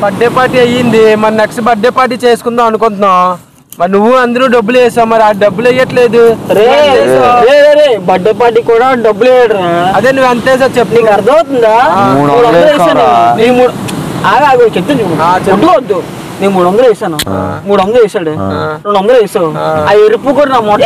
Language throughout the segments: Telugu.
బర్త్డే పార్టీ అయ్యింది, మరి నెక్స్ట్ బర్త్డే పార్టీ చేసుకుందాం అనుకుంటున్నాం. మరి నువ్వు అందరూ డబ్బులు వేసావు, మరి ఆ డబ్బులు వేయట్లేదు. బర్త్డే పార్టీ కూడా డబ్బులు వేయడం. అదే నువ్వు ఎంత వేసావు చెప్పు. నీకు అర్థమవుతుందా? చెప్తాను వద్దు. నేను 300 వేసాను, 300 వేసాడు, 200 వేసావు. ఆ ఎరుపు కూడా నా మొట్ట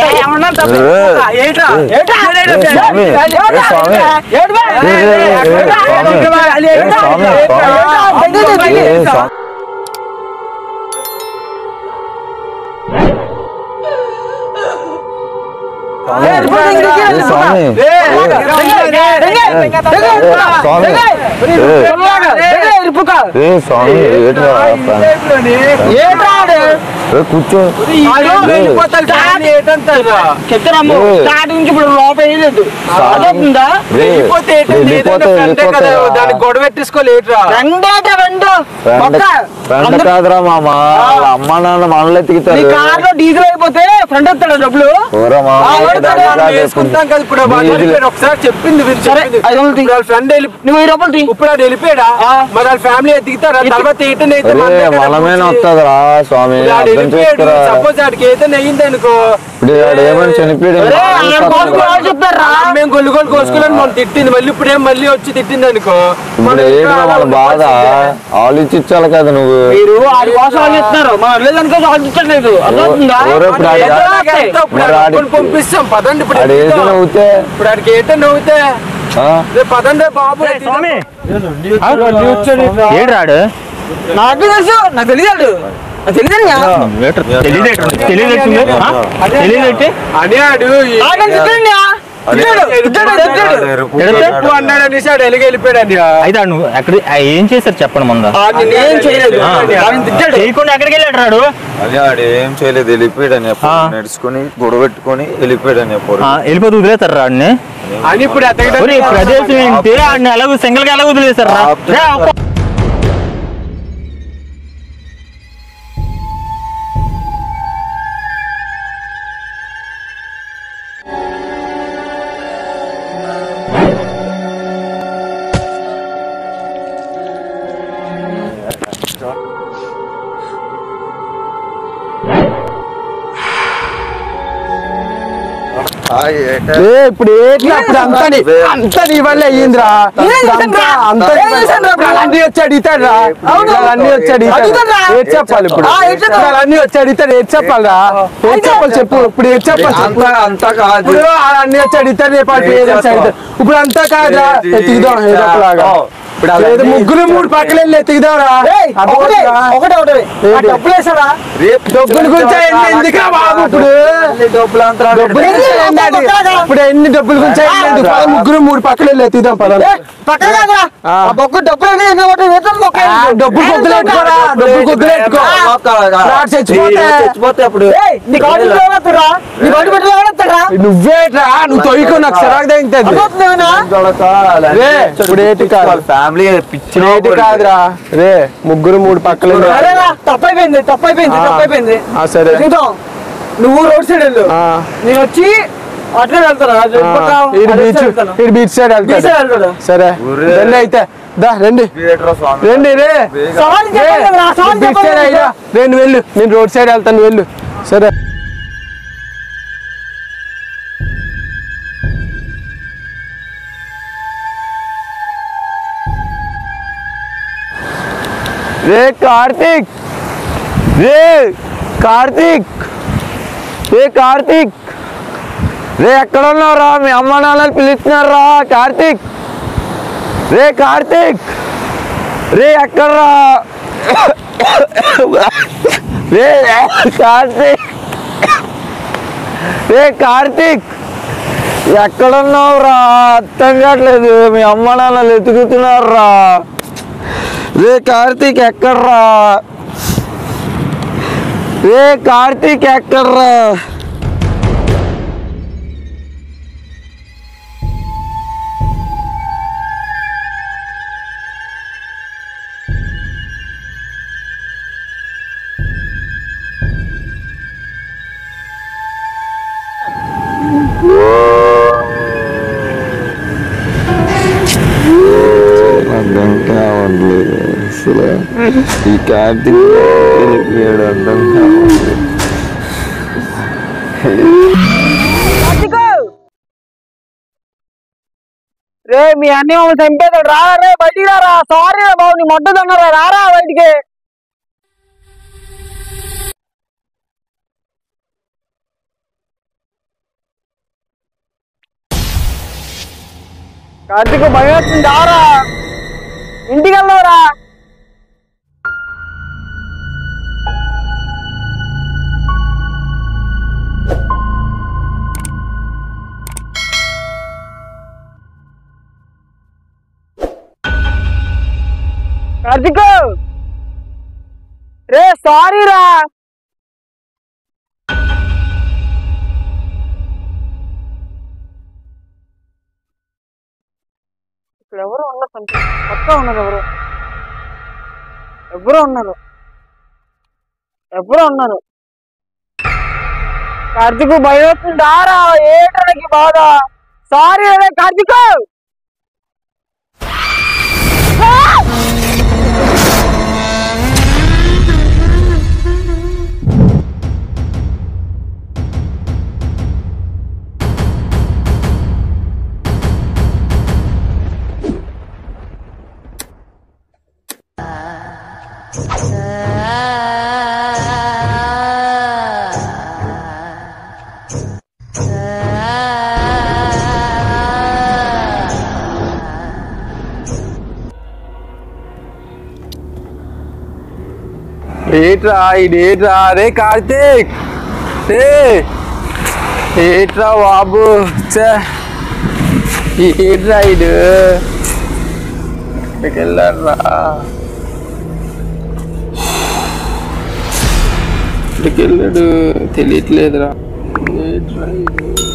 కూర్చో చెప్తాను. స్టార్టింగ్ ఇప్పుడు లోపల వేయలేదు. అర్థవుతుందా? దాన్ని గొడవ పెట్టేసుకోలేట్రా. కాదురా మామ, అమ్మ నాన్న మనలో ఎత్తుకుతారు. కార్ లో డీజిల్ అయిపోతే ఫ్రంట్ వస్తాడు డబ్బులు వేసుకుంటాం కదా. ఇప్పుడు ఒకసారి చెప్పింది ఫ్రెండ్ నువ్వు 1000 రూపాయలు ఇప్పుడు అది వెళ్ళిపోయాడా, మరి వాళ్ళ ఫ్యామిలీ ఎత్తుకుతారా? తర్వాత ఏటైతే మనమేనా వస్తుందిరా స్వామి. సపోజ్ ఆడికి ఏదైనా అయ్యింది అనుకో, ఏమని చనిపోయాడు మేము గొల్లు గొల్లు కోసుకోవాలని మనం తిట్టింది, మళ్ళీ ఇప్పుడేం మళ్ళీ వచ్చి తిట్టింది అనుకో. ఇప్పుడు ఏంటి మన బాధ? ఆలోచించాలి కదా నువ్వు. మీరు ఆడి కోసం ఆలోచిస్తున్నారు, మనం లేదనుకో ఆలోచించట్లేదు. పంపిస్తాం పదండి. ఇప్పుడు నవ్వుతే ఇప్పుడు ఆడికి ఏటో నవ్వుతే పదండి బాబు. ఏడు రాడు, నాకు తెలుసు, నాకు తెలియదు. ఏం చేశారు చెప్పండి ముందు. చేయకుండా ఎక్కడికి వెళ్ళాడు రాడు? అదే ఆడు ఏం చేయలేదు, వెళ్ళిపోయాడు అని నడుచుకొని గొడవ పెట్టుకొని వెళ్ళిపోయాడు అని వెళ్ళిపోతే వదిలేస్తారు రాడిని అని. ఇప్పుడు ప్రదేశం ఏంటి? ఆడిని ఎలాగో సింగిల్ గా ఎలా వదిలేస్తారు రా? ఇప్పుడు అంతా నీ వల్ల అయ్యిందిరా. అన్ని వచ్చి అడుగుతాడు రా, అన్ని వచ్చి అడుగుతాడు. ఏది చెప్పాలి ఇప్పుడు? అన్ని వచ్చి అడుగుతాడు, ఏది చెప్పాలిరా? ఏది చెప్పాలి చెప్పు. ఇప్పుడు ఏది చెప్పాలి? అంతా కాదు, అన్ని వచ్చి అడుగుతాడు. రేపు ఇప్పుడు అంతా కాదురా, ఎత్తుకుదాం ఏదో ఒకలాగా. ముగ్గురు 3 పక్కన వెళ్ళి ఎత్తుకుదాంరా. డబ్బుల గురించి ఎందుకురా బాబు? ఇప్పుడు ఎన్ని డబ్బుల గురించి ముగ్గురు 3 పక్కన వెళ్ళి ఎత్తుకుదాం పద. డబ్బులు కొద్దులేట్టుకోరా, డబ్బులు కొద్దులేట్టుకో. చచ్చిపోతే అప్పుడు నువ్వేట్రా, నువ్వు తొయ్యకు నాకు సరాకు తగ్గుతుంది. ఇప్పుడు ఏంటి కాదు, ఫ్యామిలీ పిచ్చి కాదురా రే. ముగ్గురు 3 పక్కల తప్పైపోయింది. సరే నువ్వు రోడ్ సైడ్ వెళ్ళు, నేను వచ్చి అట్లే వెళ్తాను. బీచ్ సైడ్ వెళ్తాడు. సరే రండి అయితే, రండి రండి రే. నేను వెళ్ళు, నేను రోడ్ సైడ్ వెళ్తాను, వెళ్ళు. సరే రే కార్తీక్, రే కార్తీక్, రే కార్తీక్, రే ఎక్కడ ఉన్నావురా? మీ అమ్మ నాన్నలు పిలుస్తున్నారా? కార్తీక్, రే కార్తీక్, రే ఎక్కడరా? రే కార్తీక్, రే కార్తీక్ ఎక్కడున్నావురా? అర్థం కావట్లేదు, మీ అమ్మ నాన్నలు ఎతుకుతున్నారా? రే కార్తీక్ ఎక్కడ్రా? రే కార్తీక్ ఎక్కడ్రా? ఈ కార్తీక్ అర్థం కావాలి. రే మీ అన్ని మమ్మల్ని చంపేతాడు రారా రే బయటికి రారా సారీ రా బాబు నీ మొట్టదన్నారా రారా బయటికి కార్తీక్ భయం వస్తుంది రారా ఇంటికి వెళ్దావురా కార్తీక్ రే సారీ రా ఇక్కడ ఎవరు ఉన్నారు పక్కా ఉన్నారు ఎవరు ఉన్నారు కార్తీక్ భయం వస్తుంది రారా ఏటానికి బాధ సారీ రే కార్తీక్ ఏట్రా ఇదేట్రా రే కార్తీక్ రే ఏట్రా బాబు ఏట్రా ఇడు వెళ్ళారా ఇక్కడికి వెళ్ళాడు తెలియట్లేదురా ఏట్రా ఇది